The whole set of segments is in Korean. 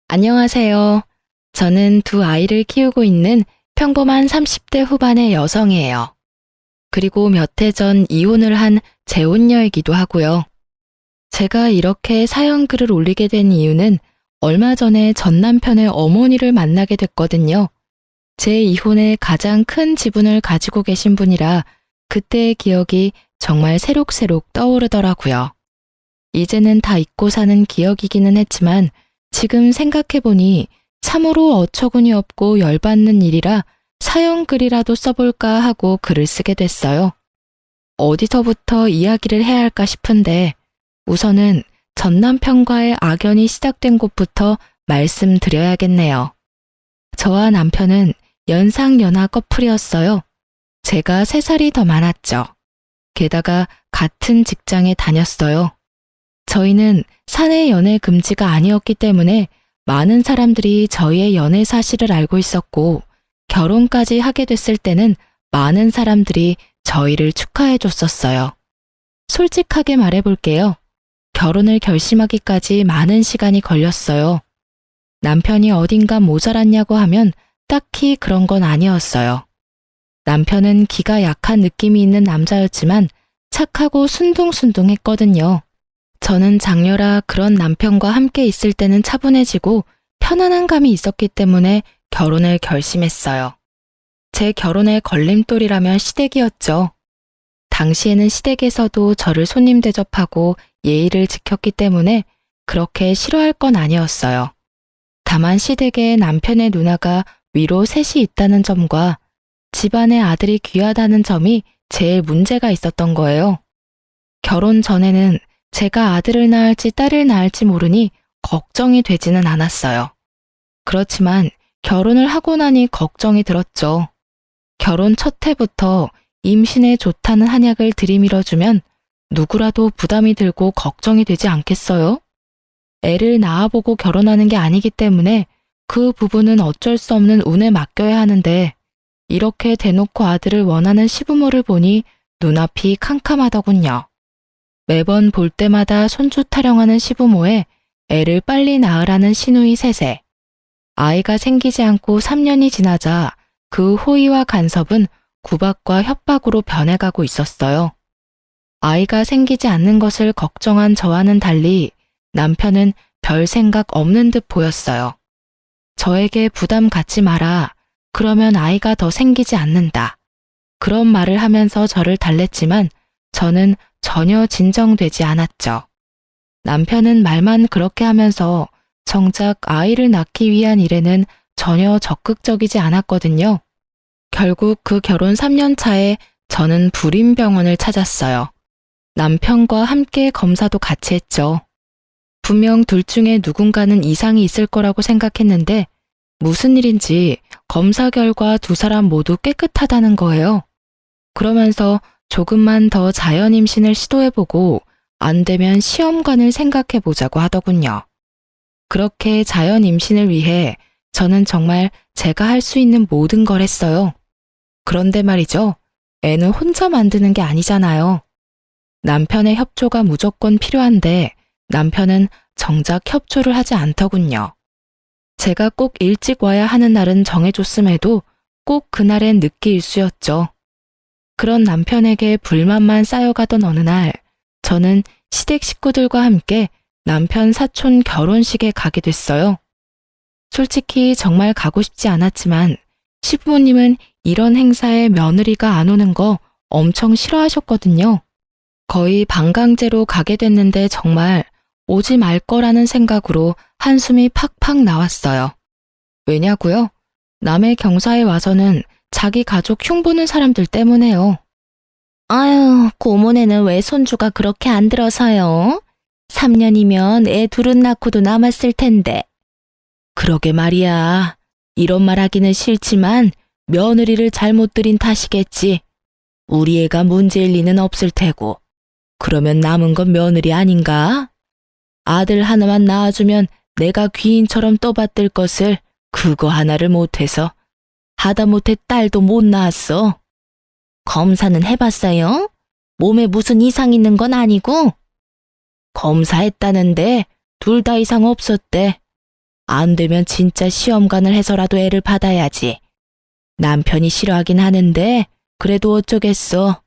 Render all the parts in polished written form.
안녕하세요. 저는 두 아이를 키우고 있는 평범한 30대 후반의 여성이에요. 그리고 몇 해 전 이혼을 한 재혼녀이기도 하고요. 제가 이렇게 사연 글을 올리게 된 이유는 얼마 전에 전 남편의 어머니를 만나게 됐거든요. 제 이혼에 가장 큰 지분을 가지고 계신 분이라 그때의 기억이 정말 새록새록 떠오르더라고요. 이제는 다 잊고 사는 기억이기는 했지만 지금 생각해보니 참으로 어처구니 없고 열받는 일이라 사연 글이라도 써볼까 하고 글을 쓰게 됐어요. 어디서부터 이야기를 해야 할까 싶은데 우선은 전 남편과의 악연이 시작된 곳부터 말씀드려야겠네요. 저와 남편은 연상연하 커플이었어요. 제가 3살이 더 많았죠. 게다가 같은 직장에 다녔어요. 저희는 사내 연애 금지가 아니었기 때문에 많은 사람들이 저희의 연애 사실을 알고 있었고 결혼까지 하게 됐을 때는 많은 사람들이 저희를 축하해 줬었어요. 솔직하게 말해볼게요. 결혼을 결심하기까지 많은 시간이 걸렸어요. 남편이 어딘가 모자랐냐고 하면 딱히 그런 건 아니었어요. 남편은 기가 약한 느낌이 있는 남자였지만 착하고 순둥순둥했거든요. 저는 장녀라 그런 남편과 함께 있을 때는 차분해지고 편안한 감이 있었기 때문에 결혼을 결심했어요. 제 결혼의 걸림돌이라면 시댁이었죠. 당시에는 시댁에서도 저를 손님 대접하고 예의를 지켰기 때문에 그렇게 싫어할 건 아니었어요. 다만 시댁에 남편의 누나가 위로 셋이 있다는 점과 집안의 아들이 귀하다는 점이 제일 문제가 있었던 거예요. 결혼 전에는 제가 아들을 낳을지 딸을 낳을지 모르니 걱정이 되지는 않았어요. 그렇지만 결혼을 하고 나니 걱정이 들었죠. 결혼 첫 해부터 임신에 좋다는 한약을 들이밀어주면 누구라도 부담이 들고 걱정이 되지 않겠어요? 애를 낳아보고 결혼하는 게 아니기 때문에 그 부분은 어쩔 수 없는 운에 맡겨야 하는데 이렇게 대놓고 아들을 원하는 시부모를 보니 눈앞이 캄캄하더군요. 매번 볼 때마다 손주 타령하는 시부모에 애를 빨리 낳으라는 시누이 셋에 아이가 생기지 않고 3년이 지나자 그 호의와 간섭은 구박과 협박으로 변해가고 있었어요. 아이가 생기지 않는 것을 걱정한 저와는 달리 남편은 별 생각 없는 듯 보였어요. 저에게 부담 갖지 마라. 그러면 아이가 더 생기지 않는다. 그런 말을 하면서 저를 달랬지만 저는 전혀 진정되지 않았죠. 남편은 말만 그렇게 하면서 정작 아이를 낳기 위한 일에는 전혀 적극적이지 않았거든요. 결국 그 결혼 3년 차에 저는 불임병원을 찾았어요. 남편과 함께 검사도 같이 했죠. 분명 둘 중에 누군가는 이상이 있을 거라고 생각했는데 무슨 일인지 검사 결과 두 사람 모두 깨끗하다는 거예요. 그러면서 조금만 더 자연 임신을 시도해보고 안 되면 시험관을 생각해보자고 하더군요. 그렇게 자연 임신을 위해 저는 정말 제가 할 수 있는 모든 걸 했어요. 그런데 말이죠. 애는 혼자 만드는 게 아니잖아요. 남편의 협조가 무조건 필요한데 남편은 정작 협조를 하지 않더군요. 제가 꼭 일찍 와야 하는 날은 정해줬음에도 꼭 그날엔 늦게 일수였죠. 그런 남편에게 불만만 쌓여가던 어느 날 저는 시댁 식구들과 함께 남편 사촌 결혼식에 가게 됐어요. 솔직히 정말 가고 싶지 않았지만 시부모님은 이런 행사에 며느리가 안 오는 거 엄청 싫어하셨거든요. 거의 반강제로 가게 됐는데 정말 오지 말 거라는 생각으로 한숨이 팍팍 나왔어요. 왜냐고요? 남의 경사에 와서는 자기 가족 흉보는 사람들 때문에요. 아유, 고모네는 왜 손주가 그렇게 안 들어서요? 3년이면 애 둘은 낳고도 남았을 텐데. 그러게 말이야. 이런 말 하기는 싫지만 며느리를 잘못 들인 탓이겠지. 우리 애가 문제일 리는 없을 테고. 그러면 남은 건 며느리 아닌가? 아들 하나만 낳아주면 내가 귀인처럼 떠받들 것을 그거 하나를 못해서 하다못해 딸도 못 낳았어. 검사는 해봤어요? 몸에 무슨 이상 있는 건 아니고? 검사했다는데 둘 다 이상 없었대. 안 되면 진짜 시험관을 해서라도 애를 받아야지. 남편이 싫어하긴 하는데 그래도 어쩌겠어.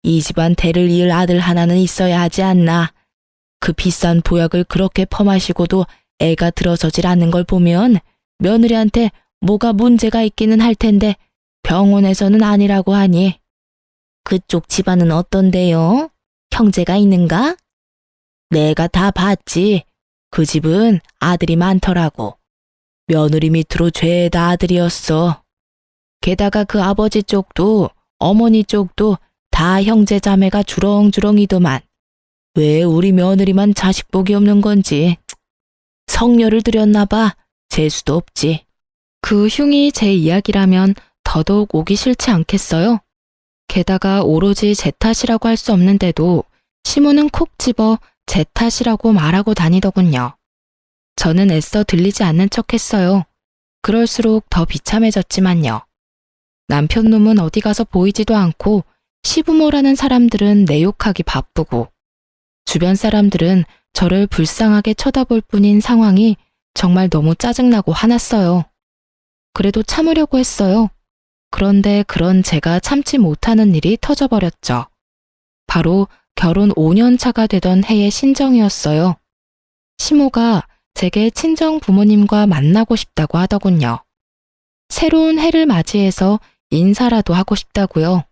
이 집안 대를 이을 아들 하나는 있어야 하지 않나. 그 비싼 보약을 그렇게 퍼마시고도 애가 들어서질 않는 걸 보면 며느리한테 뭐가 문제가 있기는 할 텐데 병원에서는 아니라고 하니. 그쪽 집안은 어떤데요? 형제가 있는가? 내가 다 봤지. 그 집은 아들이 많더라고. 며느리 밑으로 죄다 아들이었어. 게다가 그 아버지 쪽도 어머니 쪽도 다 형제 자매가 주렁주렁이더만. 왜 우리 며느리만 자식 복이 없는 건지. 성녀를 들였나 봐. 재수도 없지. 그 흉이 제 이야기라면 더더욱 오기 싫지 않겠어요? 게다가 오로지 제 탓이라고 할 수 없는데도 시모는 콕 집어 제 탓이라고 말하고 다니더군요. 저는 애써 들리지 않는 척했어요. 그럴수록 더 비참해졌지만요. 남편 놈은 어디 가서 보이지도 않고 시부모라는 사람들은 내 욕하기 바쁘고 주변 사람들은 저를 불쌍하게 쳐다볼 뿐인 상황이 정말 너무 짜증나고 화났어요. 그래도 참으려고 했어요. 그런데 그런 제가 참지 못하는 일이 터져버렸죠. 바로 결혼 5년 차가 되던 해의 신정이었어요. 시모가 제게 친정 부모님과 만나고 싶다고 하더군요. 새로운 해를 맞이해서 인사라도 하고 싶다고요.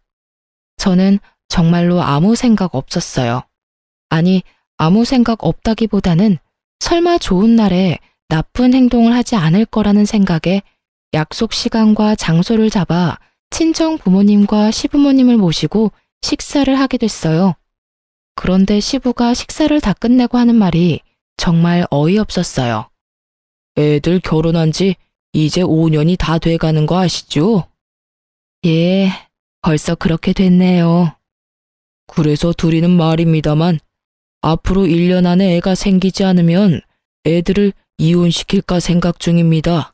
저는 정말로 아무 생각 없었어요. 아니, 아무 생각 없다기보다는 설마 좋은 날에 나쁜 행동을 하지 않을 거라는 생각에 약속 시간과 장소를 잡아 친정 부모님과 시부모님을 모시고 식사를 하게 됐어요. 그런데 시부가 식사를 다 끝내고 하는 말이 정말 어이없었어요. 애들 결혼한 지 이제 5년이 다 돼가는 거 아시죠? 예, 벌써 그렇게 됐네요. 그래서 드리는 말입니다만 앞으로 1년 안에 애가 생기지 않으면 애들을 이혼시킬까 생각 중입니다.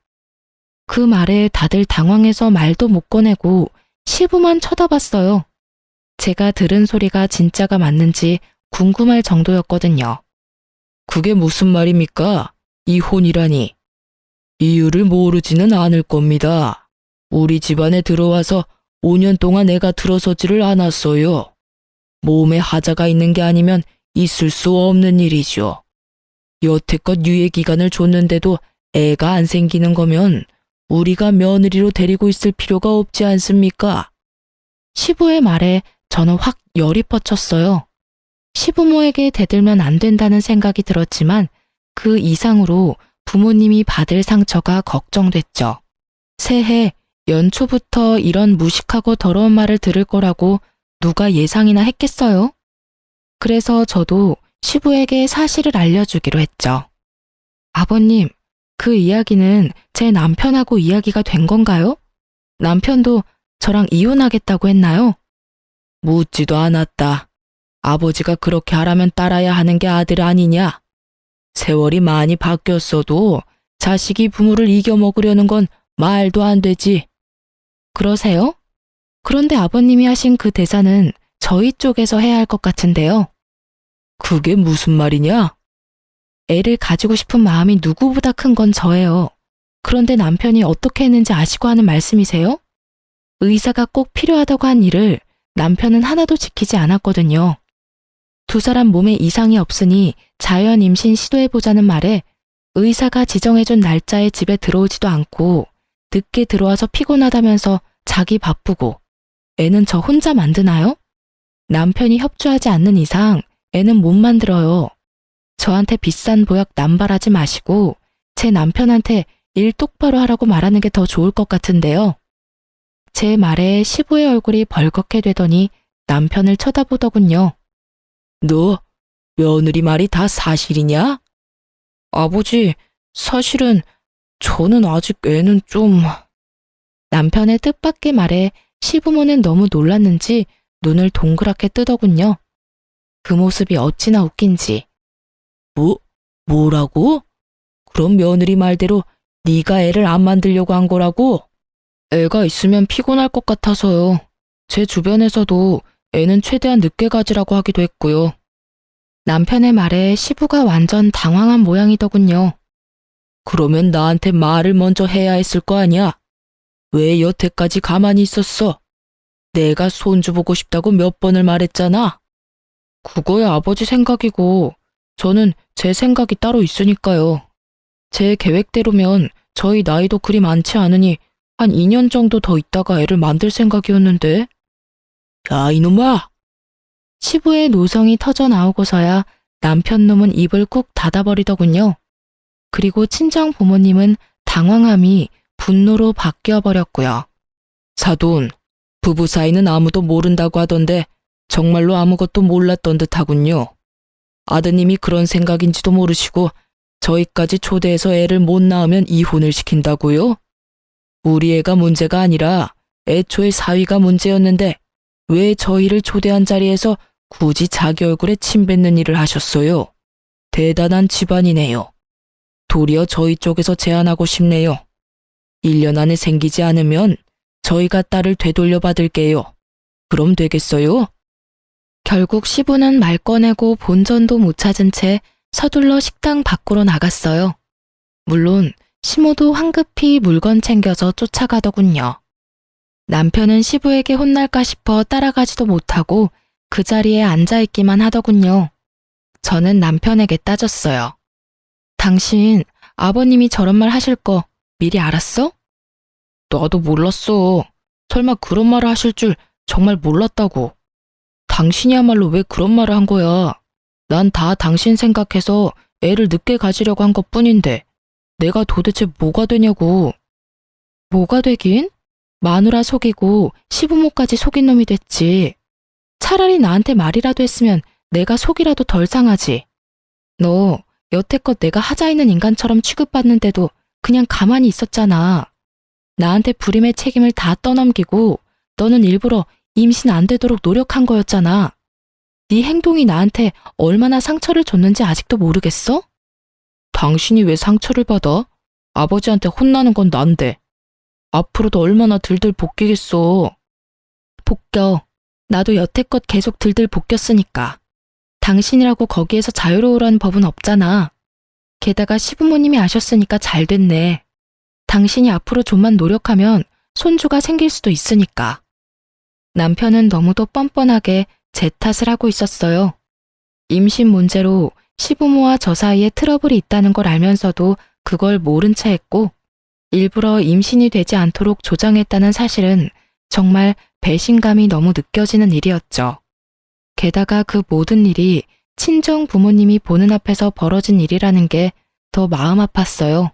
그 말에 다들 당황해서 말도 못 꺼내고 시부만 쳐다봤어요. 제가 들은 소리가 진짜가 맞는지 궁금할 정도였거든요. 그게 무슨 말입니까? 이혼이라니. 이유를 모르지는 않을 겁니다. 우리 집안에 들어와서 5년 동안 애가 들어서지를 않았어요. 몸에 하자가 있는 게 아니면 있을 수 없는 일이죠. 여태껏 유예 기간을 줬는데도 애가 안 생기는 거면 우리가 며느리로 데리고 있을 필요가 없지 않습니까? 시부의 말에 저는 확 열이 뻗쳤어요. 시부모에게 대들면 안 된다는 생각이 들었지만 그 이상으로 부모님이 받을 상처가 걱정됐죠. 새해 연초부터 이런 무식하고 더러운 말을 들을 거라고 누가 예상이나 했겠어요? 그래서 저도 시부에게 사실을 알려주기로 했죠. 아버님, 그 이야기는 제 남편하고 이야기가 된 건가요? 남편도 저랑 이혼하겠다고 했나요? 묻지도 않았다. 아버지가 그렇게 하라면 따라야 하는 게 아들 아니냐? 세월이 많이 바뀌었어도 자식이 부모를 이겨먹으려는 건 말도 안 되지. 그러세요? 그런데 아버님이 하신 그 대사는 저희 쪽에서 해야 할 것 같은데요. 그게 무슨 말이냐? 애를 가지고 싶은 마음이 누구보다 큰 건 저예요. 그런데 남편이 어떻게 했는지 아시고 하는 말씀이세요? 의사가 꼭 필요하다고 한 일을 남편은 하나도 지키지 않았거든요. 두 사람 몸에 이상이 없으니 자연 임신 시도해보자는 말에 의사가 지정해준 날짜에 집에 들어오지도 않고 늦게 들어와서 피곤하다면서 자기 바쁘고 애는 저 혼자 만드나요? 남편이 협조하지 않는 이상 애는 못 만들어요. 저한테 비싼 보약 남발하지 마시고 제 남편한테 일 똑바로 하라고 말하는 게 더 좋을 것 같은데요. 제 말에 시부의 얼굴이 벌겋게 되더니 남편을 쳐다보더군요. 너 며느리 말이 다 사실이냐? 아버지, 사실은 저는 아직 애는 좀... 남편의 뜻밖의 말에 시부모는 너무 놀랐는지 눈을 동그랗게 뜨더군요. 그 모습이 어찌나 웃긴지. 뭐라고? 그럼 며느리 말대로 네가 애를 안 만들려고 한 거라고? 애가 있으면 피곤할 것 같아서요. 제 주변에서도 애는 최대한 늦게 가지라고 하기도 했고요. 남편의 말에 시부가 완전 당황한 모양이더군요. 그러면 나한테 말을 먼저 해야 했을 거 아니야? 왜 여태까지 가만히 있었어? 내가 손주 보고 싶다고 몇 번을 말했잖아. 그거야 아버지 생각이고 저는 제 생각이 따로 있으니까요. 제 계획대로면 저희 나이도 그리 많지 않으니 한 2년 정도 더 있다가 애를 만들 생각이었는데. 야, 이놈아! 시부의 노성이 터져 나오고서야 남편 놈은 입을 꾹 닫아버리더군요. 그리고 친정 부모님은 당황함이 분노로 바뀌어 버렸고요. 사돈, 부부 사이는 아무도 모른다고 하던데 정말로 아무것도 몰랐던 듯하군요. 아드님이 그런 생각인지도 모르시고 저희까지 초대해서 애를 못 낳으면 이혼을 시킨다고요? 우리 애가 문제가 아니라 애초에 사위가 문제였는데 왜 저희를 초대한 자리에서 굳이 자기 얼굴에 침 뱉는 일을 하셨어요? 대단한 집안이네요. 도리어 저희 쪽에서 제안하고 싶네요. 1년 안에 생기지 않으면 저희가 딸을 되돌려 받을게요. 그럼 되겠어요? 결국 시부는 말 꺼내고 본전도 못 찾은 채 서둘러 식당 밖으로 나갔어요. 물론 시모도 황급히 물건 챙겨서 쫓아가더군요. 남편은 시부에게 혼날까 싶어 따라가지도 못하고 그 자리에 앉아있기만 하더군요. 저는 남편에게 따졌어요. 당신 아버님이 저런 말 하실 거 미리 알았어? 나도 몰랐어. 설마 그런 말을 하실 줄 정말 몰랐다고. 당신이야말로 왜 그런 말을 한 거야? 난 다 당신 생각해서 애를 늦게 가지려고 한 것뿐인데 내가 도대체 뭐가 되냐고. 뭐가 되긴? 마누라 속이고 시부모까지 속인 놈이 됐지. 차라리 나한테 말이라도 했으면 내가 속이라도 덜 상하지. 너 여태껏 내가 하자 있는 인간처럼 취급받는데도 그냥 가만히 있었잖아. 나한테 불임의 책임을 다 떠넘기고 너는 일부러 임신 안 되도록 노력한 거였잖아. 네 행동이 나한테 얼마나 상처를 줬는지 아직도 모르겠어? 당신이 왜 상처를 받아? 아버지한테 혼나는 건 난데. 앞으로도 얼마나 들들 볶이겠어. 볶여. 나도 여태껏 계속 들들 볶였으니까. 당신이라고 거기에서 자유로우라는 법은 없잖아. 게다가 시부모님이 아셨으니까 잘 됐네. 당신이 앞으로 좀만 노력하면 손주가 생길 수도 있으니까. 남편은 너무도 뻔뻔하게 제 탓을 하고 있었어요. 임신 문제로 시부모와 저 사이에 트러블이 있다는 걸 알면서도 그걸 모른 채 했고 일부러 임신이 되지 않도록 조장했다는 사실은 정말 배신감이 너무 느껴지는 일이었죠. 게다가 그 모든 일이 친정 부모님이 보는 앞에서 벌어진 일이라는 게 더 마음 아팠어요.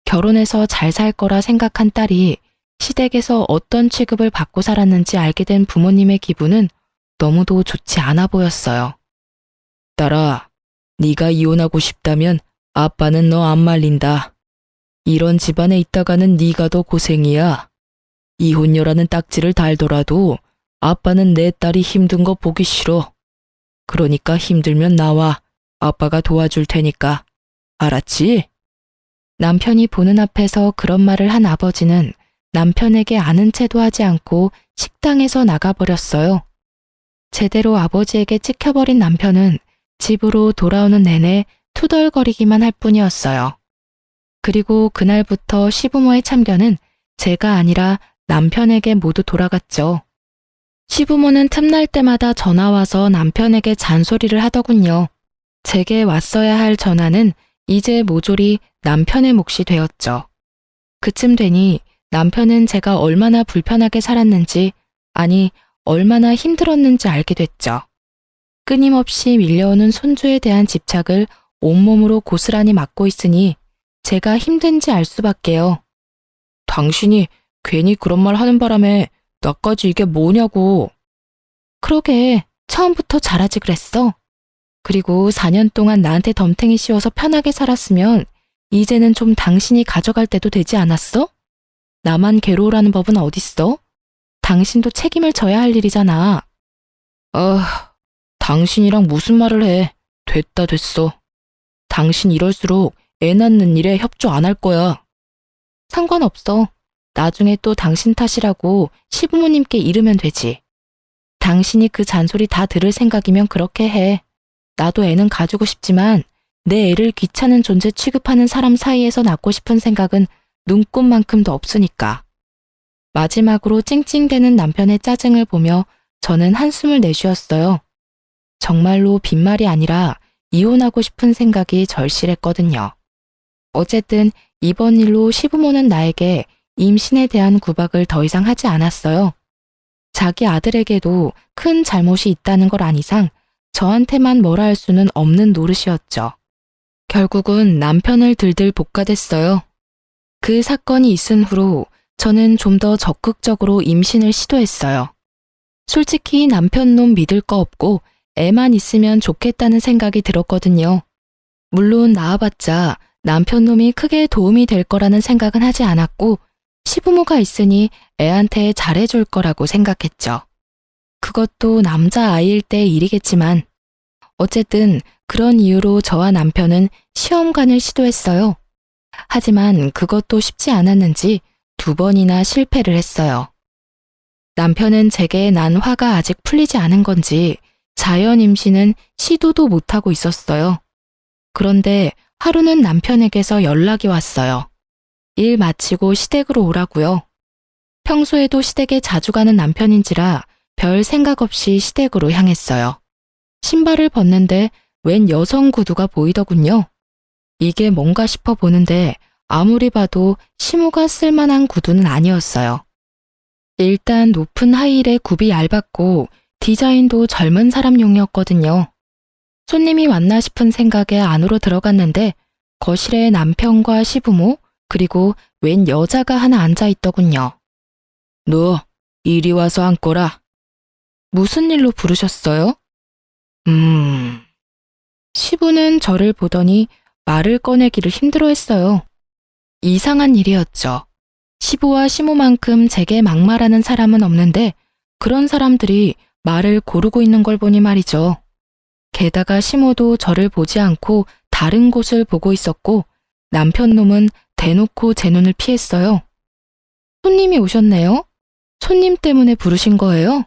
결혼해서 잘 살 거라 생각한 딸이 시댁에서 어떤 취급을 받고 살았는지 알게 된 부모님의 기분은 너무도 좋지 않아 보였어요. 딸아, 네가 이혼하고 싶다면 아빠는 너 안 말린다. 이런 집안에 있다가는 네가 더 고생이야. 이혼녀라는 딱지를 달더라도 아빠는 내 딸이 힘든 거 보기 싫어. 그러니까 힘들면 나와. 아빠가 도와줄 테니까. 알았지? 남편이 보는 앞에서 그런 말을 한 아버지는 남편에게 아는 체도 하지 않고 식당에서 나가버렸어요. 제대로 아버지에게 찍혀버린 남편은 집으로 돌아오는 내내 투덜거리기만 할 뿐이었어요. 그리고 그날부터 시부모의 참견은 제가 아니라 남편에게 모두 돌아갔죠. 시부모는 틈날 때마다 전화와서 남편에게 잔소리를 하더군요. 제게 왔어야 할 전화는 이제 모조리 남편의 몫이 되었죠. 그쯤 되니 남편은 제가 얼마나 불편하게 살았는지, 아니 얼마나 힘들었는지 알게 됐죠. 끊임없이 밀려오는 손주에 대한 집착을 온몸으로 고스란히 맡고 있으니 제가 힘든지 알 수밖에요. 당신이 괜히 그런 말 하는 바람에 나까지 이게 뭐냐고. 그러게 처음부터 잘하지 그랬어. 그리고 4년 동안 나한테 덤탱이 씌워서 편하게 살았으면 이제는 좀 당신이 가져갈 때도 되지 않았어? 나만 괴로우라는 법은 어딨어? 당신도 책임을 져야 할 일이잖아. 당신이랑 무슨 말을 해. 됐다 됐어. 당신 이럴수록 애 낳는 일에 협조 안 할 거야. 상관없어. 나중에 또 당신 탓이라고 시부모님께 이르면 되지. 당신이 그 잔소리 다 들을 생각이면 그렇게 해. 나도 애는 가지고 싶지만 내 애를 귀찮은 존재 취급하는 사람 사이에서 낳고 싶은 생각은 눈꽃만큼도 없으니까. 마지막으로 찡찡대는 남편의 짜증을 보며 저는 한숨을 내쉬었어요. 정말로 빈말이 아니라 이혼하고 싶은 생각이 절실했거든요. 어쨌든 이번 일로 시부모는 나에게 임신에 대한 구박을 더 이상 하지 않았어요. 자기 아들에게도 큰 잘못이 있다는 걸 안 이상 저한테만 뭐라 할 수는 없는 노릇이었죠. 결국은 남편을 들들 볶아댔어요. 그 사건이 있은 후로 저는 좀 더 적극적으로 임신을 시도했어요. 솔직히 남편 놈 믿을 거 없고 애만 있으면 좋겠다는 생각이 들었거든요. 물론 낳아봤자 남편 놈이 크게 도움이 될 거라는 생각은 하지 않았고 시부모가 있으니 애한테 잘해줄 거라고 생각했죠. 그것도 남자아이일 때 일이겠지만 어쨌든 그런 이유로 저와 남편은 시험관을 시도했어요. 하지만 그것도 쉽지 않았는지 2번이나 실패를 했어요. 남편은 제게 난 화가 아직 풀리지 않은 건지 자연 임신은 시도도 못하고 있었어요. 그런데 하루는 남편에게서 연락이 왔어요. 일 마치고 시댁으로 오라고요. 평소에도 시댁에 자주 가는 남편인지라 별 생각 없이 시댁으로 향했어요. 신발을 벗는데 웬 여성 구두가 보이더군요. 이게 뭔가 싶어 보는데 아무리 봐도 시모가 쓸만한 구두는 아니었어요. 일단 높은 하이힐에 굽이 얇았고 디자인도 젊은 사람용이었거든요. 손님이 왔나 싶은 생각에 안으로 들어갔는데 거실에 남편과 시부모 그리고 웬 여자가 하나 앉아 있더군요. 너 이리 와서 앉거라. 무슨 일로 부르셨어요? 시부는 저를 보더니 말을 꺼내기를 힘들어했어요. 이상한 일이었죠. 시부와 시모만큼 제게 막말하는 사람은 없는데 그런 사람들이 말을 고르고 있는 걸 보니 말이죠. 게다가 시모도 저를 보지 않고 다른 곳을 보고 있었고 남편 놈은 대놓고 제 눈을 피했어요. 손님이 오셨네요? 손님 때문에 부르신 거예요?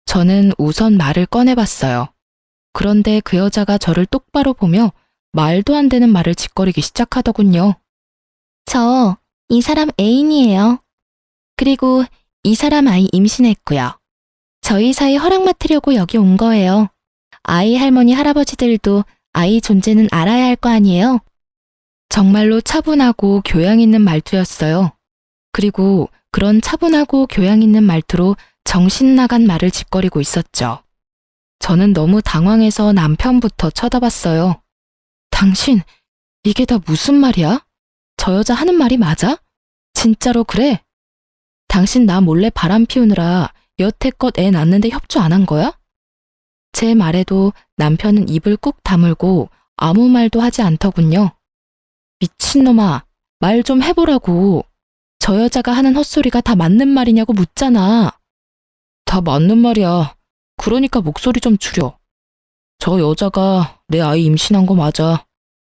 저는 우선 말을 꺼내봤어요. 그런데 그 여자가 저를 똑바로 보며 말도 안 되는 말을 짓거리기 시작하더군요. 저 이 사람 애인이에요. 그리고 이 사람 아이 임신했고요. 저희 사이 허락 맡으려고 여기 온 거예요. 아이 할머니 할아버지들도 아이 존재는 알아야 할 거 아니에요? 정말로 차분하고 교양 있는 말투였어요. 그리고 그런 차분하고 교양 있는 말투로 정신 나간 말을 짓거리고 있었죠. 저는 너무 당황해서 남편부터 쳐다봤어요. 당신, 이게 다 무슨 말이야? 저 여자 하는 말이 맞아? 진짜로 그래? 당신 나 몰래 바람 피우느라 여태껏 애 낳는데 협조 안 한 거야? 제 말에도 남편은 입을 꾹 다물고 아무 말도 하지 않더군요. 미친놈아, 말 좀 해보라고. 저 여자가 하는 헛소리가 다 맞는 말이냐고 묻잖아. 다 맞는 말이야. 그러니까 목소리 좀 줄여. 저 여자가 내 아이 임신한 거 맞아.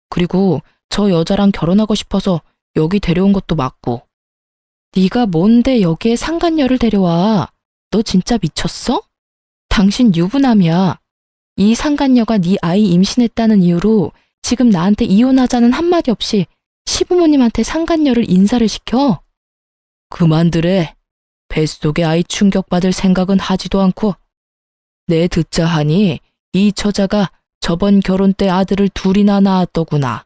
그리고 저 여자랑 결혼하고 싶어서 여기 데려온 것도 맞고. 네가 뭔데 여기에 상간녀를 데려와. 너 진짜 미쳤어? 당신 유부남이야. 이 상간녀가 네 아이 임신했다는 이유로 지금 나한테 이혼하자는 한마디 없이 시부모님한테 상간녀를 인사를 시켜. 그만두래. 뱃속에 아이 충격받을 생각은 하지도 않고. 내 듣자 하니 이 처자가 저번 결혼 때 아들을 둘이나 낳았더구나.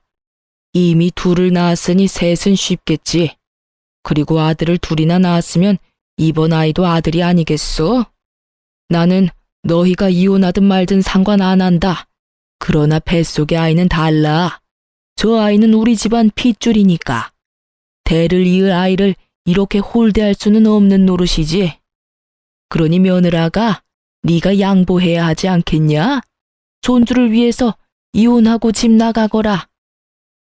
이미 둘을 낳았으니 셋은 쉽겠지. 그리고 아들을 둘이나 낳았으면 이번 아이도 아들이 아니겠소? 나는 너희가 이혼하든 말든 상관 안 한다. 그러나 뱃속의 아이는 달라. 저 아이는 우리 집안 핏줄이니까. 대를 이을 아이를 이렇게 홀대할 수는 없는 노릇이지. 그러니 며느라가 네가 양보해야 하지 않겠냐? 손주를 위해서 이혼하고 집 나가거라.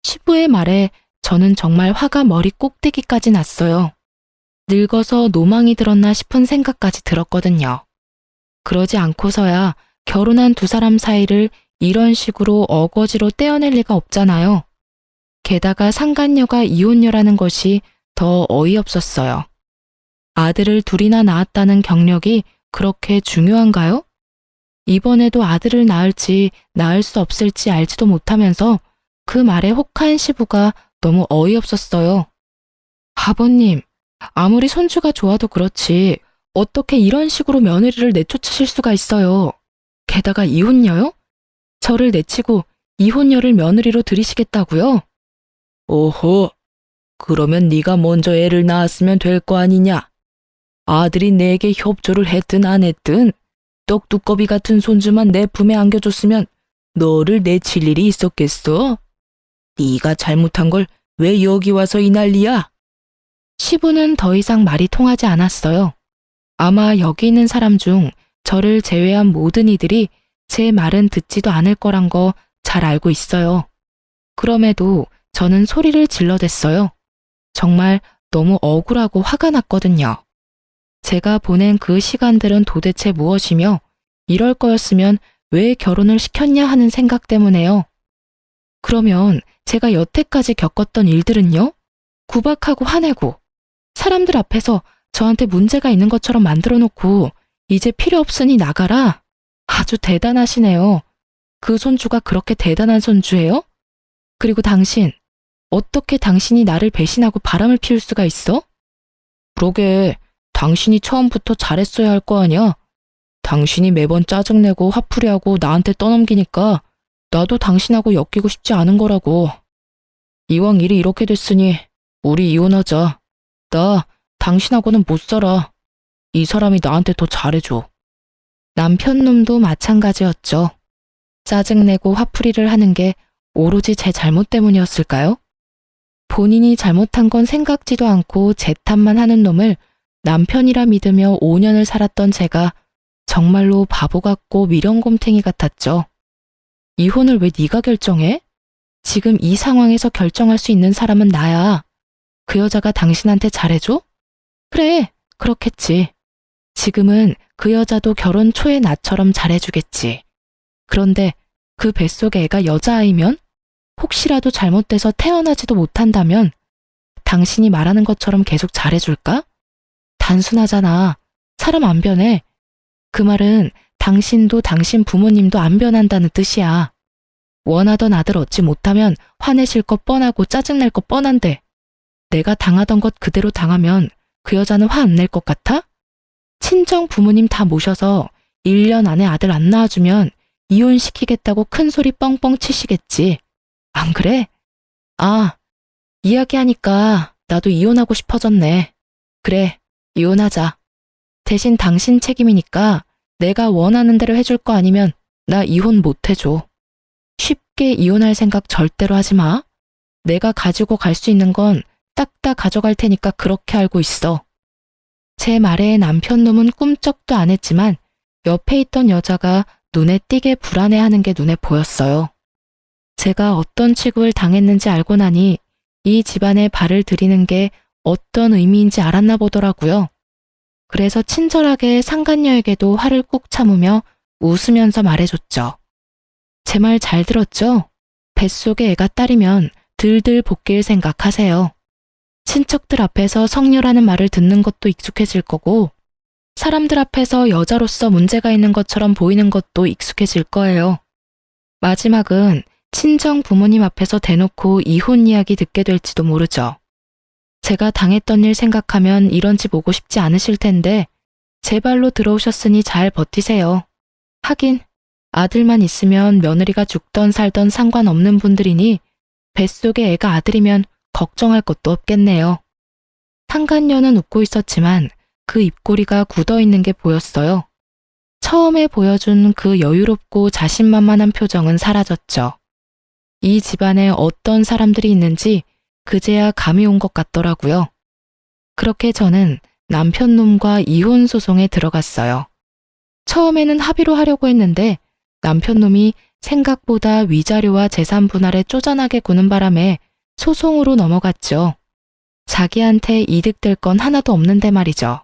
시부의 말에 저는 정말 화가 머리 꼭대기까지 났어요. 늙어서 노망이 들었나 싶은 생각까지 들었거든요. 그러지 않고서야 결혼한 두 사람 사이를 이런 식으로 어거지로 떼어낼 리가 없잖아요. 게다가 상간녀가 이혼녀라는 것이 더 어이없었어요. 아들을 둘이나 낳았다는 경력이 그렇게 중요한가요? 이번에도 아들을 낳을지 낳을 수 없을지 알지도 못하면서 그 말에 혹한 시부가 너무 어이없었어요. 아버님, 아무리 손주가 좋아도 그렇지 어떻게 이런 식으로 며느리를 내쫓으실 수가 있어요. 게다가 이혼녀요? 저를 내치고 이혼녀를 며느리로 들이시겠다고요? 오호, 그러면 네가 먼저 애를 낳았으면 될 거 아니냐? 아들이 내게 협조를 했든 안 했든 떡두꺼비 같은 손주만 내 품에 안겨줬으면 너를 내칠 일이 있었겠어? 네가 잘못한 걸 왜 여기 와서 이 난리야? 시부는 더 이상 말이 통하지 않았어요. 아마 여기 있는 사람 중 저를 제외한 모든 이들이 제 말은 듣지도 않을 거란 거 잘 알고 있어요. 그럼에도 저는 소리를 질러댔어요. 정말 너무 억울하고 화가 났거든요. 제가 보낸 그 시간들은 도대체 무엇이며 이럴 거였으면 왜 결혼을 시켰냐 하는 생각 때문에요. 그러면 제가 여태까지 겪었던 일들은요? 구박하고 화내고 사람들 앞에서 저한테 문제가 있는 것처럼 만들어 놓고 이제 필요 없으니 나가라. 아주 대단하시네요. 그 손주가 그렇게 대단한 손주예요? 그리고 당신, 어떻게 당신이 나를 배신하고 바람을 피울 수가 있어? 그러게, 당신이 처음부터 잘했어야 할 거 아니야? 당신이 매번 짜증내고 화풀이하고 나한테 떠넘기니까 나도 당신하고 엮이고 싶지 않은 거라고. 이왕 일이 이렇게 됐으니 우리 이혼하자. 나 당신하고는 못 살아. 이 사람이 나한테 더 잘해줘. 남편 놈도 마찬가지였죠. 짜증내고 화풀이를 하는 게 오로지 제 잘못 때문이었을까요? 본인이 잘못한 건 생각지도 않고 제 탓만 하는 놈을 남편이라 믿으며 5년을 살았던 제가 정말로 바보 같고 미련곰탱이 같았죠. 이혼을 왜 네가 결정해? 지금 이 상황에서 결정할 수 있는 사람은 나야. 그 여자가 당신한테 잘해줘? 그래, 그렇겠지. 지금은 그 여자도 결혼 초의 나처럼 잘해주겠지. 그런데 그 뱃속에 애가 여자아이면? 혹시라도 잘못돼서 태어나지도 못한다면 당신이 말하는 것처럼 계속 잘해줄까? 단순하잖아. 사람 안 변해. 그 말은 당신도 당신 부모님도 안 변한다는 뜻이야. 원하던 아들 얻지 못하면 화내실 것 뻔하고 짜증날 것 뻔한데 내가 당하던 것 그대로 당하면 그 여자는 화 안 낼 것 같아? 친정 부모님 다 모셔서 1년 안에 아들 안 낳아주면 이혼시키겠다고 큰 소리 뻥뻥 치시겠지. 안 그래? 아, 이야기하니까 나도 이혼하고 싶어졌네. 그래, 이혼하자. 대신 당신 책임이니까 내가 원하는 대로 해줄 거 아니면 나 이혼 못 해줘. 쉽게 이혼할 생각 절대로 하지 마. 내가 가지고 갈 수 있는 건 딱 다 가져갈 테니까 그렇게 알고 있어. 제 말에 남편 놈은 꿈쩍도 안 했지만 옆에 있던 여자가 눈에 띄게 불안해하는 게 눈에 보였어요. 제가 어떤 취급을 당했는지 알고 나니 이 집안에 발을 들이는 게 어떤 의미인지 알았나 보더라고요. 그래서 친절하게 상간녀에게도 화를 꾹 참으며 웃으면서 말해줬죠. 제 말 잘 들었죠? 뱃속에 애가 딸이면 들들 볶일 생각하세요. 친척들 앞에서 성녀라는 말을 듣는 것도 익숙해질 거고 사람들 앞에서 여자로서 문제가 있는 것처럼 보이는 것도 익숙해질 거예요. 마지막은 친정 부모님 앞에서 대놓고 이혼 이야기 듣게 될지도 모르죠. 제가 당했던 일 생각하면 이런 집 오고 싶지 않으실 텐데 제발로 들어오셨으니 잘 버티세요. 하긴 아들만 있으면 며느리가 죽던 살던 상관없는 분들이니 뱃속에 애가 아들이면 걱정할 것도 없겠네요. 상간녀는 웃고 있었지만 그 입꼬리가 굳어있는 게 보였어요. 처음에 보여준 그 여유롭고 자신만만한 표정은 사라졌죠. 이 집안에 어떤 사람들이 있는지 그제야 감이 온 것 같더라고요. 그렇게 저는 남편 놈과 이혼 소송에 들어갔어요. 처음에는 합의로 하려고 했는데 남편 놈이 생각보다 위자료와 재산 분할에 쪼잔하게 구는 바람에 소송으로 넘어갔죠. 자기한테 이득될 건 하나도 없는데 말이죠.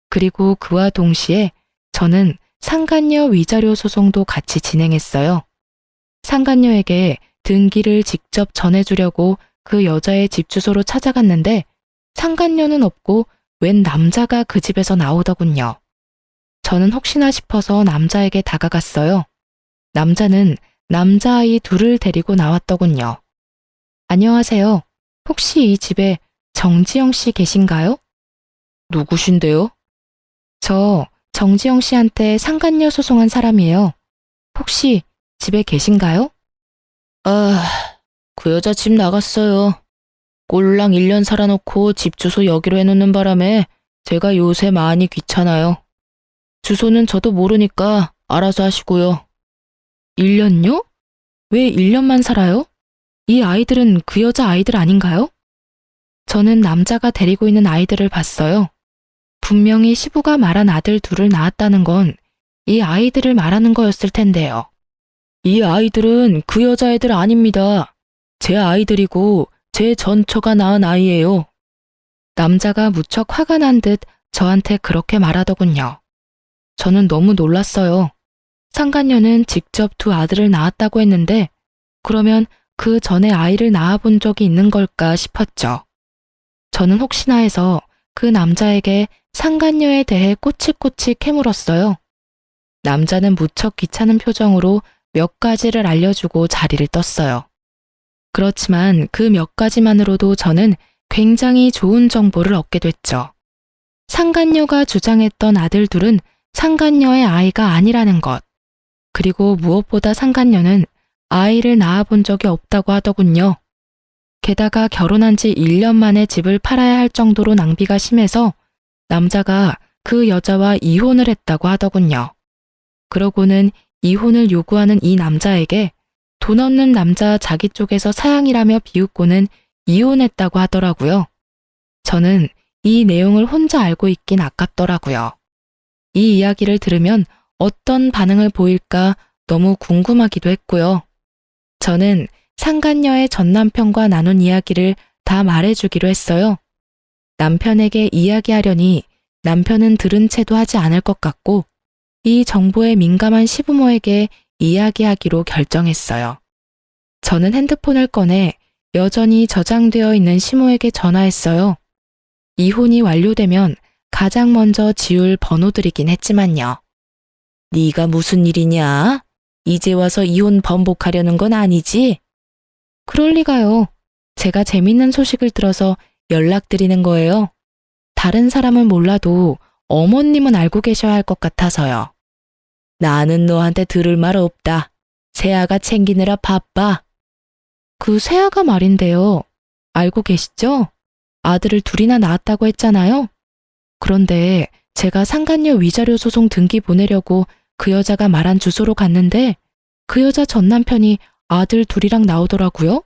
그리고 그와 동시에 저는 상간녀 위자료 소송도 같이 진행했어요. 상간녀에게 등기를 직접 전해주려고 그 여자의 집 주소로 찾아갔는데 상간녀는 없고 웬 남자가 그 집에서 나오더군요. 저는 혹시나 싶어서 남자에게 다가갔어요. 남자는 남자아이 둘을 데리고 나왔더군요. 안녕하세요. 혹시 이 집에 정지영 씨 계신가요? 누구신데요? 저 정지영 씨한테 상간녀 소송한 사람이에요. 혹시 집에 계신가요? 그 여자 집 나갔어요. 꼴랑 1년 살아놓고 집 주소 여기로 해놓는 바람에 제가 요새 많이 귀찮아요. 주소는 저도 모르니까 알아서 하시고요. 1년요? 왜 1년만 살아요? 이 아이들은 그 여자 아이들 아닌가요? 저는 남자가 데리고 있는 아이들을 봤어요. 분명히 시부가 말한 아들 둘을 낳았다는 건 이 아이들을 말하는 거였을 텐데요. 이 아이들은 그 여자애들 아닙니다. 제 아이들이고 제 전처가 낳은 아이예요. 남자가 무척 화가 난 듯 저한테 그렇게 말하더군요. 저는 너무 놀랐어요. 상간녀는 직접 두 아들을 낳았다고 했는데 그러면 그 전에 아이를 낳아본 적이 있는 걸까 싶었죠. 저는 혹시나 해서 그 남자에게 상간녀에 대해 꼬치꼬치 캐물었어요. 남자는 무척 귀찮은 표정으로 몇 가지를 알려주고 자리를 떴어요. 그렇지만 그 몇 가지만으로도 저는 굉장히 좋은 정보를 얻게 됐죠. 상간녀가 주장했던 아들 둘은 상간녀의 아이가 아니라는 것. 그리고 무엇보다 상간녀는 아이를 낳아본 적이 없다고 하더군요. 게다가 결혼한 지 1년 만에 집을 팔아야 할 정도로 낭비가 심해서 남자가 그 여자와 이혼을 했다고 하더군요. 그러고는 이혼을 요구하는 이 남자에게 돈 없는 남자 자기 쪽에서 사양이라며 비웃고는 이혼했다고 하더라고요. 저는 이 내용을 혼자 알고 있긴 아깝더라고요. 이 이야기를 들으면 어떤 반응을 보일까 너무 궁금하기도 했고요. 저는 상간녀의 전 남편과 나눈 이야기를 다 말해주기로 했어요. 남편에게 이야기하려니 남편은 들은 채도 하지 않을 것 같고 이 정보에 민감한 시부모에게 이야기하기로 결정했어요. 저는 핸드폰을 꺼내 여전히 저장되어 있는 시모에게 전화했어요. 이혼이 완료되면 가장 먼저 지울 번호들이긴 했지만요. 네가 무슨 일이냐? 이제 와서 이혼 번복하려는 건 아니지? 그럴 리가요. 제가 재밌는 소식을 들어서 연락드리는 거예요. 다른 사람은 몰라도 어머님은 알고 계셔야 할 것 같아서요. 나는 너한테 들을 말 없다. 새아가 챙기느라 바빠. 그 새아가 말인데요. 알고 계시죠? 아들을 둘이나 낳았다고 했잖아요. 그런데 제가 상간녀 위자료 소송 등기 보내려고 그 여자가 말한 주소로 갔는데 그 여자 전 남편이 아들 둘이랑 나오더라고요.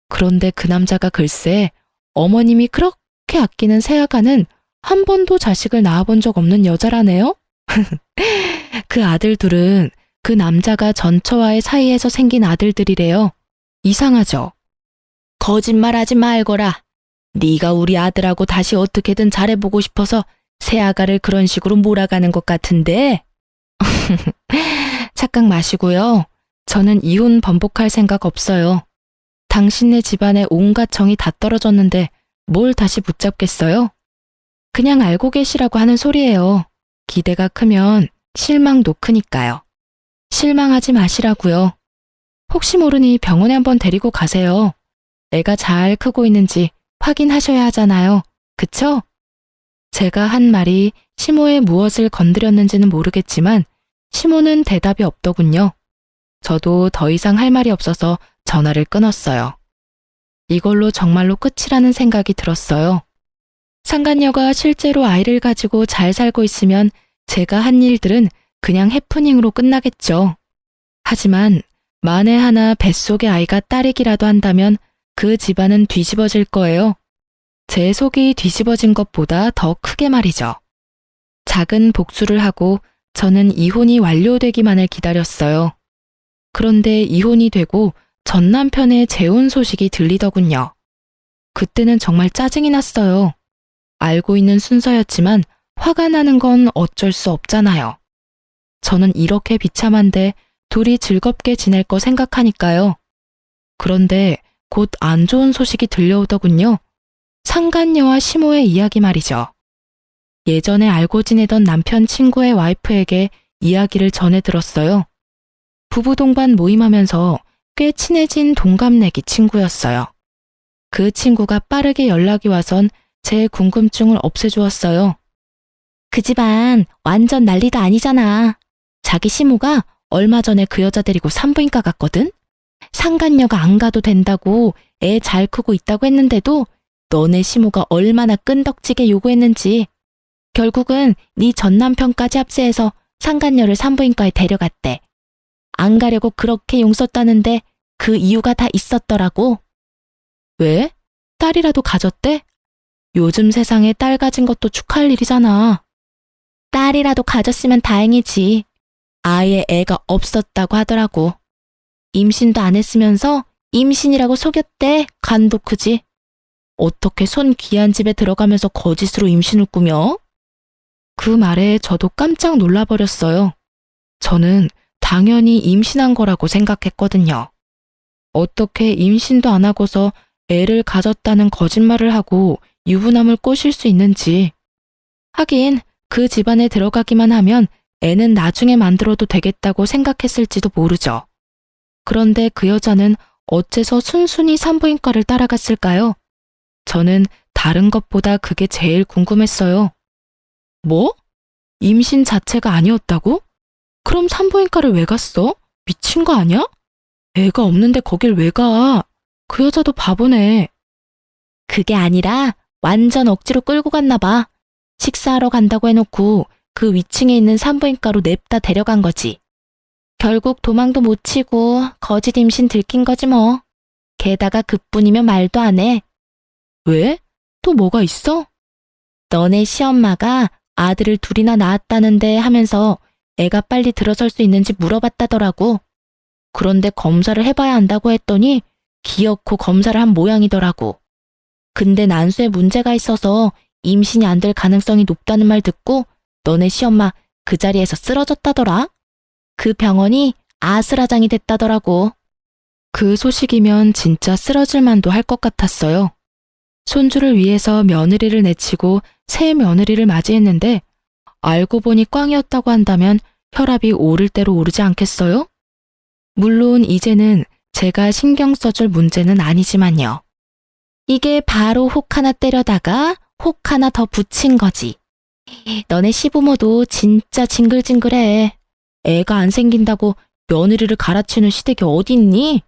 그런데 그 남자가 글쎄 어머님이 그렇게 아끼는 새아가는 한 번도 자식을 낳아본 적 없는 여자라네요. 그 아들 둘은 그 남자가 전처와의 사이에서 생긴 아들들이래요. 이상하죠? 거짓말하지 말거라. 네가 우리 아들하고 다시 어떻게든 잘해보고 싶어서 새아가를 그런 식으로 몰아가는 것 같은데. 착각 마시고요. 저는 이혼 번복할 생각 없어요. 당신네 집안에 온갖 정이 다 떨어졌는데 뭘 다시 붙잡겠어요? 그냥 알고 계시라고 하는 소리예요. 기대가 크면 실망도 크니까요. 실망하지 마시라고요. 혹시 모르니 병원에 한번 데리고 가세요. 애가 잘 크고 있는지 확인하셔야 하잖아요. 그쵸? 제가 한 말이 시모의 무엇을 건드렸는지는 모르겠지만 시모는 대답이 없더군요. 저도 더 이상 할 말이 없어서 전화를 끊었어요. 이걸로 정말로 끝이라는 생각이 들었어요. 상간녀가 실제로 아이를 가지고 잘 살고 있으면 제가 한 일들은 그냥 해프닝으로 끝나겠죠. 하지만 만에 하나 뱃속의 아이가 딸이기라도 한다면 그 집안은 뒤집어질 거예요. 제 속이 뒤집어진 것보다 더 크게 말이죠. 작은 복수를 하고 저는 이혼이 완료되기만을 기다렸어요. 그런데 이혼이 되고 전 남편의 재혼 소식이 들리더군요. 그때는 정말 짜증이 났어요. 알고 있는 순서였지만 화가 나는 건 어쩔 수 없잖아요. 저는 이렇게 비참한데 둘이 즐겁게 지낼 거 생각하니까요. 그런데 곧 안 좋은 소식이 들려오더군요. 상간녀와 시모의 이야기 말이죠. 예전에 알고 지내던 남편 친구의 와이프에게 이야기를 전해 들었어요. 부부 동반 모임하면서 꽤 친해진 동갑내기 친구였어요. 그 친구가 빠르게 연락이 와선 제 궁금증을 없애주었어요. 그 집안 완전 난리가 아니잖아. 자기 시모가 얼마 전에 그 여자 데리고 산부인과 갔거든? 상간녀가 안 가도 된다고 애 잘 크고 있다고 했는데도 너네 시모가 얼마나 끈덕지게 요구했는지 결국은 네 전남편까지 합세해서 상간녀를 산부인과에 데려갔대. 안 가려고 그렇게 용썼다는데 그 이유가 다 있었더라고. 왜? 딸이라도 가졌대? 요즘 세상에 딸 가진 것도 축하할 일이잖아. 딸이라도 가졌으면 다행이지. 아예 애가 없었다고 하더라고. 임신도 안 했으면서 임신이라고 속였대. 간도 크지. 어떻게 손 귀한 집에 들어가면서 거짓으로 임신을 꾸며? 그 말에 저도 깜짝 놀라버렸어요. 저는 당연히 임신한 거라고 생각했거든요. 어떻게 임신도 안 하고서 애를 가졌다는 거짓말을 하고 유부남을 꼬실 수 있는지. 하긴 그 집안에 들어가기만 하면 애는 나중에 만들어도 되겠다고 생각했을지도 모르죠. 그런데 그 여자는 어째서 순순히 산부인과를 따라갔을까요? 저는 다른 것보다 그게 제일 궁금했어요. 뭐? 임신 자체가 아니었다고? 그럼 산부인과를 왜 갔어? 미친 거 아니야? 애가 없는데 거길 왜 가? 그 여자도 바보네. 그게 아니라 완전 억지로 끌고 갔나 봐. 식사하러 간다고 해놓고 그 위층에 있는 산부인과로 냅다 데려간 거지. 결국 도망도 못 치고 거짓 임신 들킨 거지 뭐. 게다가 그뿐이면 말도 안 해. 왜? 또 뭐가 있어? 너네 시엄마가 아들을 둘이나 낳았다는데 하면서 애가 빨리 들어설 수 있는지 물어봤다더라고. 그런데 검사를 해봐야 한다고 했더니 기어코 검사를 한 모양이더라고. 근데 난수에 문제가 있어서 임신이 안 될 가능성이 높다는 말 듣고 너네 시엄마 그 자리에서 쓰러졌다더라. 그 병원이 아수라장이 됐다더라고. 그 소식이면 진짜 쓰러질 만도 할 것 같았어요. 손주를 위해서 며느리를 내치고 새 며느리를 맞이했는데 알고 보니 꽝이었다고 한다면 혈압이 오를 대로 오르지 않겠어요? 물론 이제는 제가 신경 써줄 문제는 아니지만요. 이게 바로 혹 하나 때려다가 혹 하나 더 붙인 거지. 너네 시부모도 진짜 징글징글해. 애가 안 생긴다고 며느리를 갈아치는 시댁이 어딨니?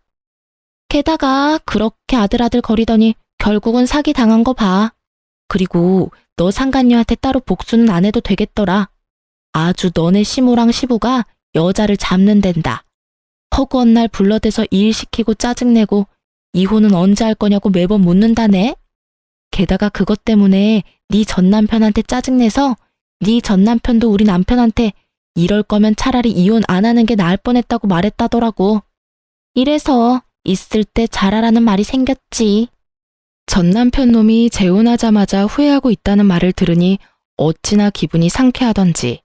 게다가 그렇게 아들아들 거리더니 결국은 사기 당한 거 봐. 그리고 너 상간녀한테 따로 복수는 안 해도 되겠더라. 아주 너네 시모랑 시부가 여자를 잡는 댄다. 허구한 날 불러대서 일 시키고 짜증내고 이혼은 언제 할 거냐고 매번 묻는다네. 게다가 그것 때문에 네 전남편한테 짜증내서 네 전남편도 우리 남편한테 이럴 거면 차라리 이혼 안 하는 게 나을 뻔했다고 말했다더라고. 이래서 있을 때 잘하라는 말이 생겼지. 전남편 놈이 재혼하자마자 후회하고 있다는 말을 들으니 어찌나 기분이 상쾌하던지.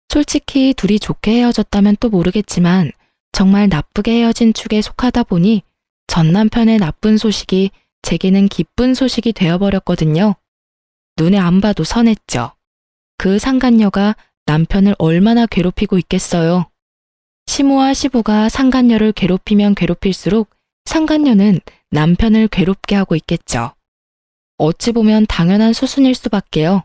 솔직히 둘이 좋게 헤어졌다면 또 모르겠지만 정말 나쁘게 헤어진 축에 속하다 보니 전남편의 나쁜 소식이 제게는 기쁜 소식이 되어버렸거든요. 눈에 안 봐도 선했죠. 그 상간녀가 남편을 얼마나 괴롭히고 있겠어요. 시모와 시부가 상간녀를 괴롭히면 괴롭힐수록 상간녀는 남편을 괴롭게 하고 있겠죠. 어찌 보면 당연한 수순일 수밖에요.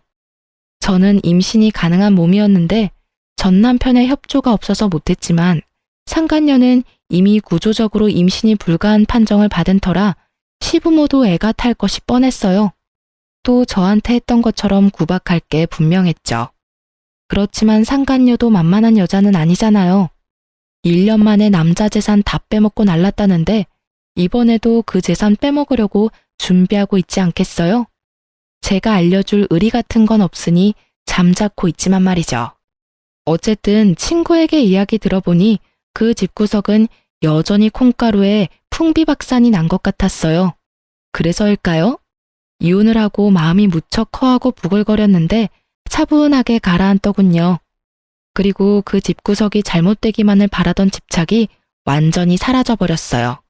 저는 임신이 가능한 몸이었는데 전 남편의 협조가 없어서 못했지만 상간녀는 이미 구조적으로 임신이 불가한 판정을 받은 터라 시부모도 애가 탈 것이 뻔했어요. 또 저한테 했던 것처럼 구박할 게 분명했죠. 그렇지만 상간녀도 만만한 여자는 아니잖아요. 1년 만에 남자 재산 다 빼먹고 날랐다는데 이번에도 그 재산 빼먹으려고 준비하고 있지 않겠어요? 제가 알려줄 의리 같은 건 없으니 잠자코 있지만 말이죠. 어쨌든 친구에게 이야기 들어보니 그 집구석은 여전히 콩가루에 풍비박산이 난 것 같았어요. 그래서일까요? 이혼을 하고 마음이 무척 허하고 부글거렸는데 차분하게 가라앉더군요. 그리고 그 집구석이 잘못되기만을 바라던 집착이 완전히 사라져버렸어요.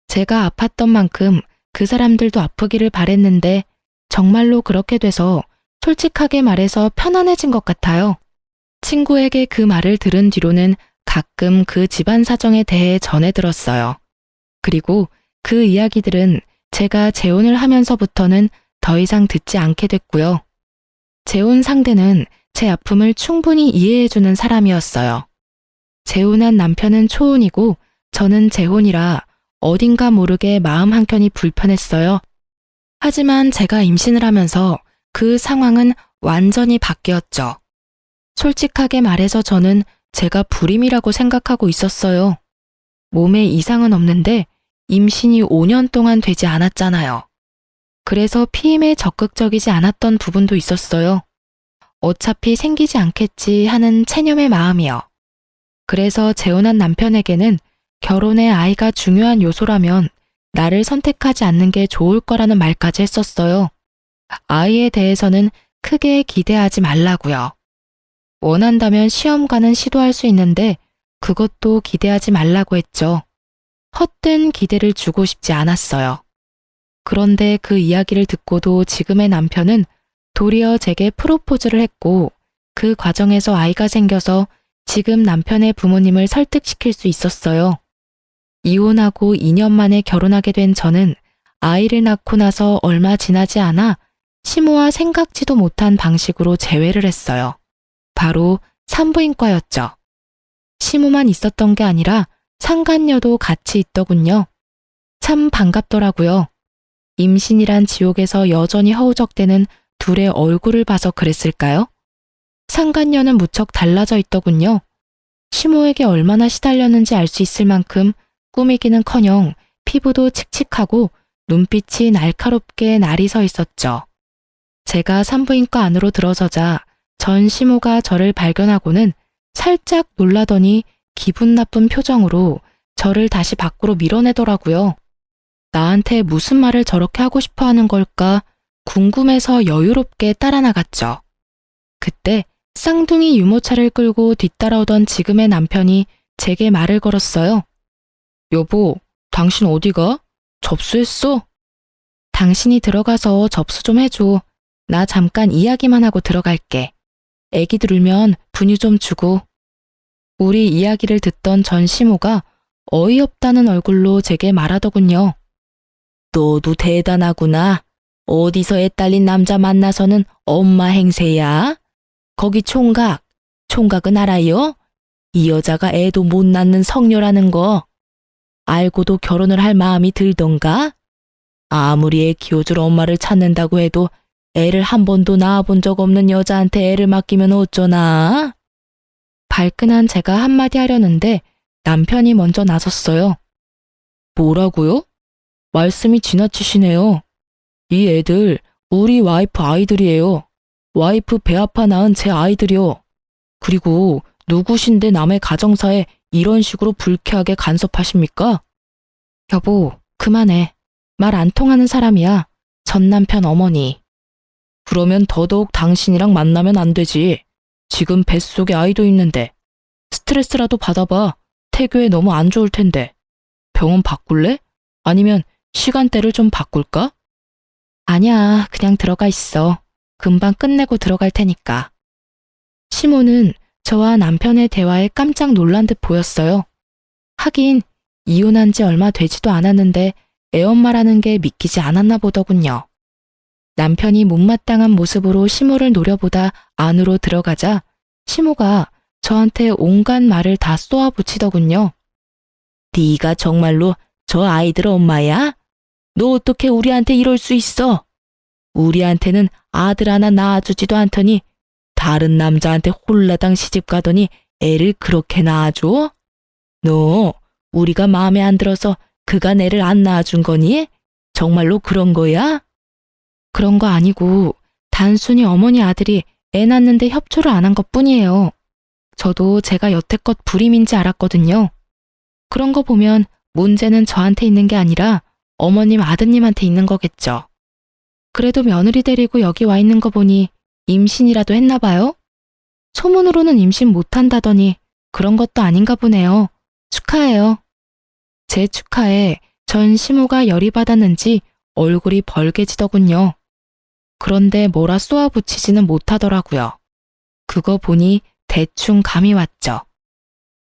제가 아팠던 만큼 그 사람들도 아프기를 바랬는데 정말로 그렇게 돼서 솔직하게 말해서 편안해진 것 같아요. 친구에게 그 말을 들은 뒤로는 가끔 그 집안 사정에 대해 전해 들었어요. 그리고 그 이야기들은 제가 재혼을 하면서부터는 더 이상 듣지 않게 됐고요. 재혼 상대는 제 아픔을 충분히 이해해주는 사람이었어요. 재혼한 남편은 초혼이고 저는 재혼이라 어딘가 모르게 마음 한켠이 불편했어요. 하지만 제가 임신을 하면서 그 상황은 완전히 바뀌었죠. 솔직하게 말해서 저는 제가 불임이라고 생각하고 있었어요. 몸에 이상은 없는데 임신이 5년 동안 되지 않았잖아요. 그래서 피임에 적극적이지 않았던 부분도 있었어요. 어차피 생기지 않겠지 하는 체념의 마음이요. 그래서 재혼한 남편에게는 결혼에 아이가 중요한 요소라면 나를 선택하지 않는 게 좋을 거라는 말까지 했었어요. 아이에 대해서는 크게 기대하지 말라고요. 원한다면 시험관은 시도할 수 있는데 그것도 기대하지 말라고 했죠. 헛된 기대를 주고 싶지 않았어요. 그런데 그 이야기를 듣고도 지금의 남편은 도리어 제게 프로포즈를 했고 그 과정에서 아이가 생겨서 지금 남편의 부모님을 설득시킬 수 있었어요. 이혼하고 2년 만에 결혼하게 된 저는 아이를 낳고 나서 얼마 지나지 않아 시모와 생각지도 못한 방식으로 재회를 했어요. 바로 산부인과였죠. 시모만 있었던 게 아니라 상간녀도 같이 있더군요. 참 반갑더라고요. 임신이란 지옥에서 여전히 허우적대는 둘의 얼굴을 봐서 그랬을까요? 상간녀는 무척 달라져 있더군요. 시모에게 얼마나 시달렸는지 알 수 있을 만큼 꾸미기는커녕 피부도 칙칙하고 눈빛이 날카롭게 날이 서 있었죠. 제가 산부인과 안으로 들어서자 전 시모가 저를 발견하고는 살짝 놀라더니 기분 나쁜 표정으로 저를 다시 밖으로 밀어내더라고요. 나한테 무슨 말을 저렇게 하고 싶어 하는 걸까 궁금해서 여유롭게 따라 나갔죠. 그때 쌍둥이 유모차를 끌고 뒤따라오던 지금의 남편이 제게 말을 걸었어요. 여보, 당신 어디가? 접수했어? 당신이 들어가서 접수 좀 해줘. 나 잠깐 이야기만 하고 들어갈게. 애기들 울면 분유 좀 주고. 우리 이야기를 듣던 전 시모가 어이없다는 얼굴로 제게 말하더군요. 너도 대단하구나. 어디서 애 딸린 남자 만나서는 엄마 행세야? 거기 총각은 알아요? 이 여자가 애도 못 낳는 성녀라는 거. 알고도 결혼을 할 마음이 들던가? 아무리 애 키워줄 엄마를 찾는다고 해도 애를 한 번도 낳아본 적 없는 여자한테 애를 맡기면 어쩌나? 발끈한 제가 한마디 하려는데 남편이 먼저 나섰어요. 뭐라고요? 말씀이 지나치시네요. 이 애들 우리 와이프 아이들이에요. 와이프 배 아파 낳은 제 아이들이요. 그리고 누구신데 남의 가정사에 이런 식으로 불쾌하게 간섭하십니까? 여보, 그만해. 말 안 통하는 사람이야. 전 남편 어머니. 그러면 더더욱 당신이랑 만나면 안 되지. 지금 뱃속에 아이도 있는데. 스트레스라도 받아봐. 태교에 너무 안 좋을 텐데. 병원 바꿀래? 아니면 시간대를 좀 바꿀까? 아니야, 그냥 들어가 있어. 금방 끝내고 들어갈 테니까. 시모는 저와 남편의 대화에 깜짝 놀란 듯 보였어요. 하긴 이혼한 지 얼마 되지도 않았는데 애엄마라는 게 믿기지 않았나 보더군요. 남편이 못마땅한 모습으로 시모를 노려보다 안으로 들어가자 시모가 저한테 온갖 말을 다 쏘아붙이더군요. 네가 정말로 저 아이들 엄마야? 너 어떻게 우리한테 이럴 수 있어? 우리한테는 아들 하나 낳아주지도 않더니 다른 남자한테 홀라당 시집 가더니 애를 그렇게 낳아줘? 너 우리가 마음에 안 들어서 그간 애를 안 낳아준 거니? 정말로 그런 거야? 그런 거 아니고 단순히 어머니 아들이 애 낳는데 협조를 안 한 것뿐이에요. 저도 제가 여태껏 불임인지 알았거든요. 그런 거 보면 문제는 저한테 있는 게 아니라 어머님 아드님한테 있는 거겠죠. 그래도 며느리 데리고 여기 와 있는 거 보니 임신이라도 했나 봐요? 소문으로는 임신 못한다더니 그런 것도 아닌가 보네요. 축하해요. 제 축하에 전 시모가 열이 받았는지 얼굴이 벌개지더군요. 그런데 뭐라 쏘아붙이지는 못하더라고요. 그거 보니 대충 감이 왔죠.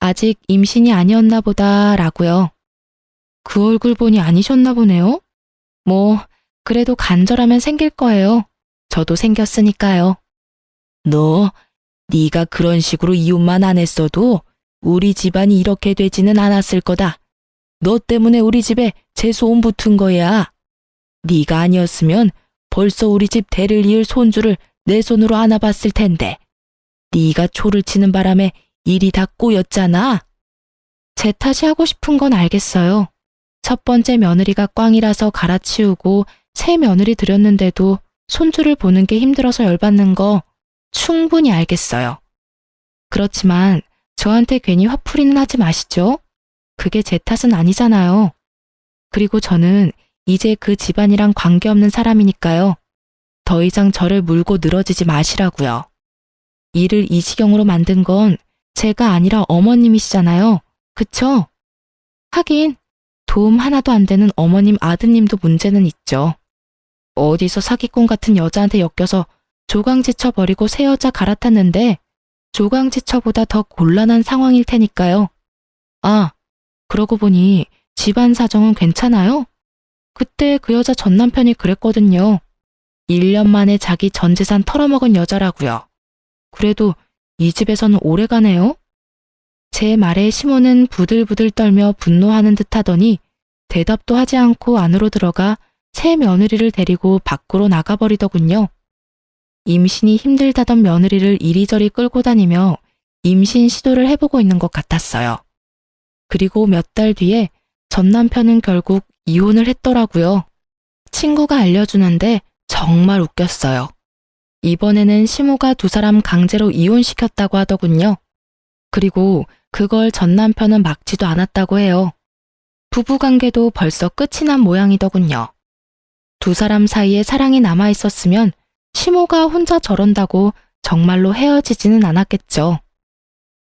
아직 임신이 아니었나 보다라고요. 그 얼굴 보니 아니셨나 보네요. 뭐 그래도 간절하면 생길 거예요. 저도 생겼으니까요. 네가 그런 식으로 이혼만 안 했어도 우리 집안이 이렇게 되지는 않았을 거다. 너 때문에 우리 집에 재소음 붙은 거야. 네가 아니었으면 벌써 우리 집 대를 이을 손주를 내 손으로 안아봤을 텐데. 네가 초를 치는 바람에 일이 다 꼬였잖아. 제 탓이 하고 싶은 건 알겠어요. 첫 번째 며느리가 꽝이라서 갈아치우고 새 며느리 들였는데도 손주를 보는 게 힘들어서 열받는 거 충분히 알겠어요. 그렇지만 저한테 괜히 화풀이는 하지 마시죠. 그게 제 탓은 아니잖아요. 그리고 저는 이제 그 집안이랑 관계없는 사람이니까요. 더 이상 저를 물고 늘어지지 마시라고요. 일을 이 지경으로 만든 건 제가 아니라 어머님이시잖아요. 그쵸? 하긴 도움 하나도 안 되는 어머님 아드님도 문제는 있죠. 어디서 사기꾼 같은 여자한테 엮여서 조강지처 버리고 새 여자 갈아탔는데 조강지처보다 더 곤란한 상황일 테니까요. 아, 그러고 보니 집안 사정은 괜찮아요? 그때 그 여자 전 남편이 그랬거든요. 1년 만에 자기 전 재산 털어먹은 여자라고요. 그래도 이 집에서는 오래 가네요. 제 말에 시모는 부들부들 떨며 분노하는 듯 하더니 대답도 하지 않고 안으로 들어가 새 며느리를 데리고 밖으로 나가버리더군요. 임신이 힘들다던 며느리를 이리저리 끌고 다니며 임신 시도를 해보고 있는 것 같았어요. 그리고 몇 달 뒤에 전 남편은 결국 이혼을 했더라고요. 친구가 알려주는데 정말 웃겼어요. 이번에는 시모가 두 사람 강제로 이혼시켰다고 하더군요. 그리고 그걸 전 남편은 막지도 않았다고 해요. 부부관계도 벌써 끝이 난 모양이더군요. 두 사람 사이에 사랑이 남아있었으면 시모가 혼자 저런다고 정말로 헤어지지는 않았겠죠.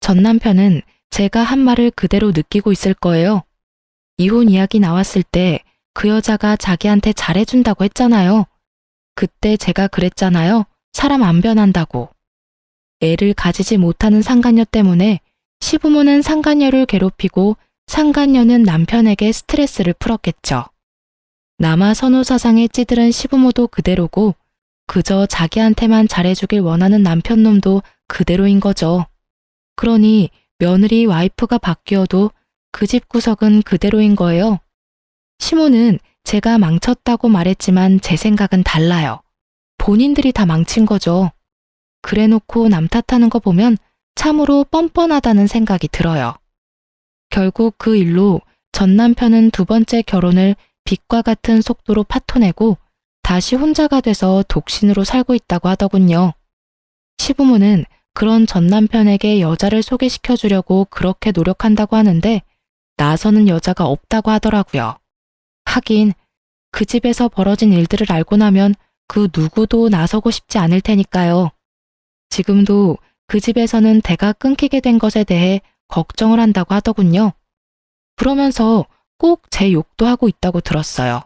전 남편은 제가 한 말을 그대로 느끼고 있을 거예요. 이혼 이야기 나왔을 때 그 여자가 자기한테 잘해준다고 했잖아요. 그때 제가 그랬잖아요. 사람 안 변한다고. 애를 가지지 못하는 상간녀 때문에 시부모는 상간녀를 괴롭히고 상간녀는 남편에게 스트레스를 풀었겠죠. 남아 선호사상에 찌들은 시부모도 그대로고 그저 자기한테만 잘해주길 원하는 남편놈도 그대로인 거죠. 그러니 며느리 와이프가 바뀌어도 그 집 구석은 그대로인 거예요. 시모는 제가 망쳤다고 말했지만 제 생각은 달라요. 본인들이 다 망친 거죠. 그래놓고 남 탓하는 거 보면 참으로 뻔뻔하다는 생각이 들어요. 결국 그 일로 전 남편은 두 번째 결혼을 빛과 같은 속도로 파토내고 다시 혼자가 돼서 독신으로 살고 있다고 하더군요. 시부모는 그런 전 남편에게 여자를 소개시켜주려고 그렇게 노력한다고 하는데 나서는 여자가 없다고 하더라고요. 하긴 그 집에서 벌어진 일들을 알고 나면 그 누구도 나서고 싶지 않을 테니까요. 지금도 그 집에서는 대가 끊기게 된 것에 대해 걱정을 한다고 하더군요. 그러면서 꼭 제 욕도 하고 있다고 들었어요.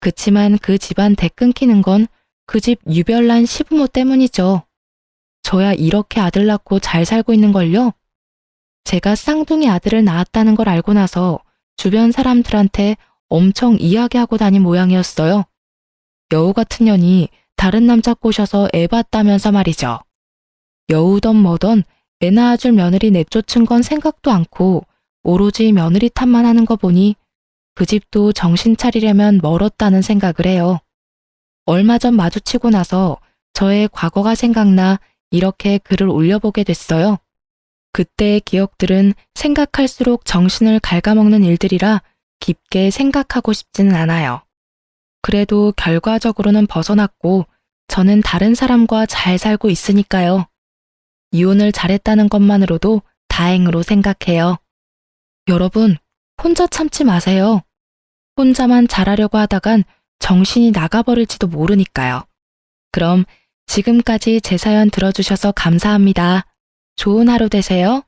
그치만 그 집안 대 끊기는 건 그 집 유별난 시부모 때문이죠. 저야 이렇게 아들 낳고 잘 살고 있는걸요. 제가 쌍둥이 아들을 낳았다는 걸 알고 나서 주변 사람들한테 엄청 이야기하고 다닌 모양이었어요. 여우 같은 년이 다른 남자 꼬셔서 애 봤다면서 말이죠. 여우던 뭐던 애 낳아줄 며느리 내쫓은 건 생각도 않고 오로지 며느리 탓만 하는 거 보니 그 집도 정신 차리려면 멀었다는 생각을 해요. 얼마 전 마주치고 나서 저의 과거가 생각나 이렇게 글을 올려보게 됐어요. 그때의 기억들은 생각할수록 정신을 갉아먹는 일들이라 깊게 생각하고 싶지는 않아요. 그래도 결과적으로는 벗어났고 저는 다른 사람과 잘 살고 있으니까요. 이혼을 잘했다는 것만으로도 다행으로 생각해요. 여러분, 혼자 참지 마세요. 혼자만 잘하려고 하다간 정신이 나가버릴지도 모르니까요. 그럼 지금까지 제 사연 들어주셔서 감사합니다. 좋은 하루 되세요.